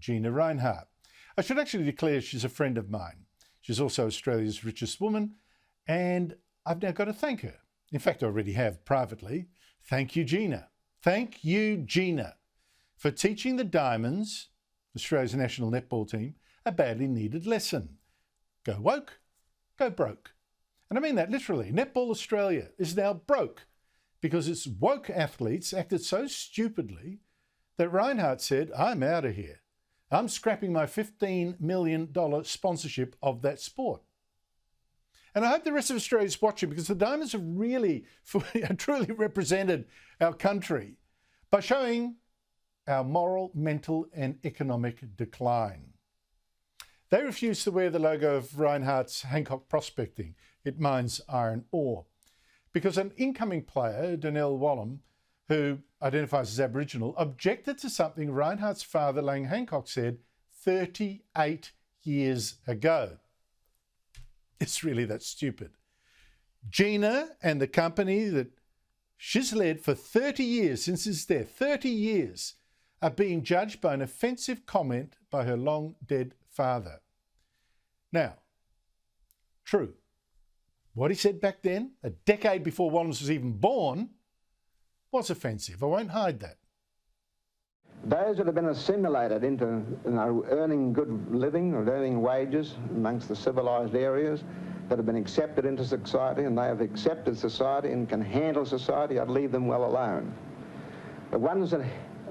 Gina Reinhardt. I should actually declare she's a friend of mine. She's also Australia's richest woman, and I've now got to thank her. In fact, I already have privately. Thank you, Gina. Thank you, Gina, for teaching the Diamonds, Australia's national netball team, a badly needed lesson. Go woke, go broke. And I mean that literally. Netball Australia is now broke because its woke athletes acted so stupidly that Reinhardt said, I'm out of here. I'm scrapping my $15 million sponsorship of that sport. And I hope the rest of Australia is watching, because the Diamonds have really, truly represented our country by showing our moral, mental and economic decline. They refuse to wear the logo of Reinhardt's Hancock Prospecting. It mines iron ore. Because an incoming player, Donnell Wallam, who identifies as Aboriginal, objected to something Reinhardt's father, Lang Hancock, said 38 years ago. It's really that stupid. Gina and the company that she's led for 30 years since his death, 30 years, are being judged by an offensive comment by her long-dead father. Now, true, what he said back then, a decade before Wallace was even born, was offensive. I won't hide that. Those that have been assimilated into earning good living or earning wages amongst the civilised areas, that have been accepted into society, and they have accepted society and can handle society, I'd leave them well alone. The ones that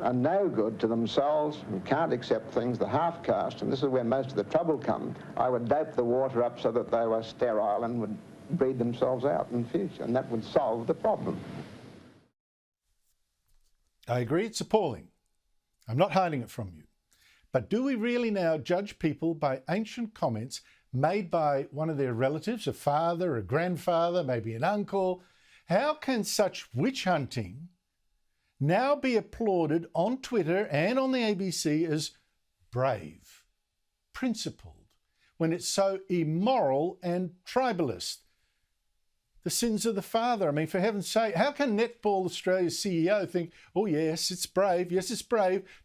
are no good to themselves and can't accept things, the half-caste, and this is where most of the trouble comes, I would dope the water up so that they were sterile and would breed themselves out in the future, and that would solve the problem. I agree, it's appalling. I'm not hiding it from you. But do we really now judge people by ancient comments made by one of their relatives, a father, a grandfather, maybe an uncle? How can such witch hunting now be applauded on Twitter and on the ABC as brave, principled, when it's so immoral and tribalist? The sins of the father. I mean, for heaven's sake, how can Netball Australia's CEO think, oh yes, it's brave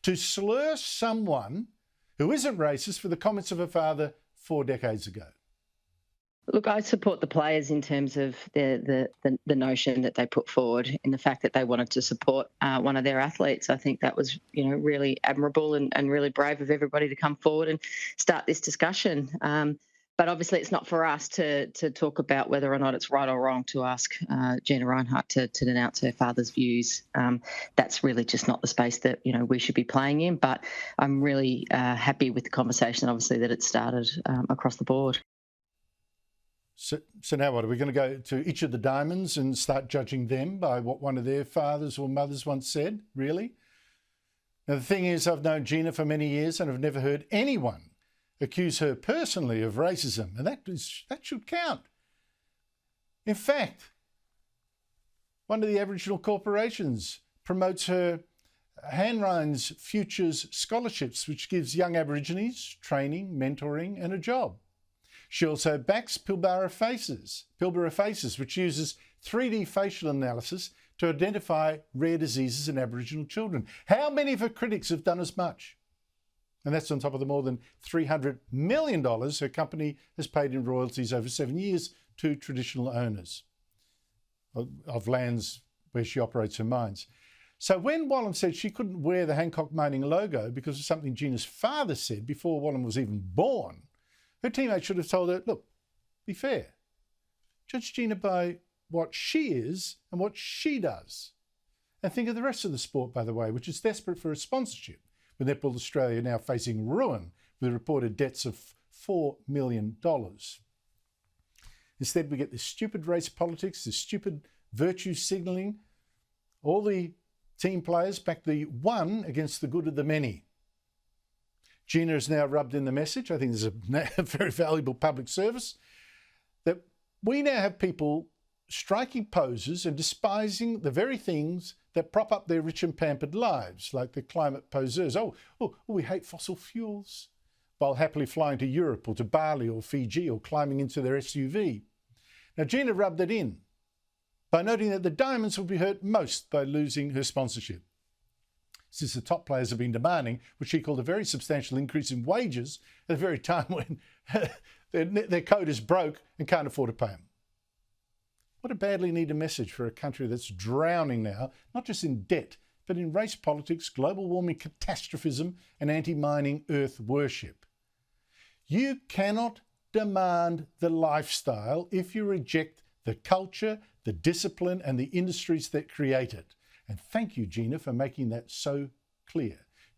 to slur someone who isn't racist for the comments of a father 4 decades ago? Look, I support the players in terms of the notion that they put forward in the fact that they wanted to support one of their athletes. I think that was, really admirable and really brave of everybody to come forward and start this discussion. But obviously it's not for us to talk about whether or not it's right or wrong to ask Gina Reinhardt to denounce her father's views. That's really just not the space that, we should be playing in. But I'm really happy with the conversation, obviously, that it started across the board. So now what? Are we going to go to each of the Diamonds and start judging them by what one of their fathers or mothers once said? Really? Now, the thing is, I've known Gina for many years and I've never heard anyone accuse her personally of racism, and that should count. In fact, one of the Aboriginal corporations promotes her Handrines Futures Scholarships, which gives young Aborigines training, mentoring and a job. She also backs Pilbara Faces, which uses 3D facial analysis to identify rare diseases in Aboriginal children. How many of her critics have done as much? And that's on top of the more than $300 million her company has paid in royalties over 7 years to traditional owners of lands where she operates her mines. So when Wallam said she couldn't wear the Hancock Mining logo because of something Gina's father said before Wallam was even born, her teammates should have told her, look, be fair. Judge Gina by what she is and what she does. And think of the rest of the sport, by the way, which is desperate for a sponsorship, with Netball Australia now facing ruin with reported debts of $4 million. Instead, we get this stupid race politics, this stupid virtue signalling. All the team players back the one against the good of the many. Gina has now rubbed in the message. I think there's a very valuable public service that we now have people striking poses and despising the very things that prop up their rich and pampered lives, like the climate poseurs. Oh, we hate fossil fuels, while happily flying to Europe or to Bali or Fiji or climbing into their SUV. Now, Gina rubbed it in by noting that the Diamonds will be hurt most by losing her sponsorship. since the top players have been demanding what she called a very substantial increase in wages at the very time when their code is broke and can't afford to pay them. What a badly needed message for a country that's drowning now, not just in debt, but in race politics, global warming catastrophism, and anti-mining earth worship. You cannot demand the lifestyle if you reject the culture, the discipline, and the industries that create it. And thank you, Gina, for making that so clear.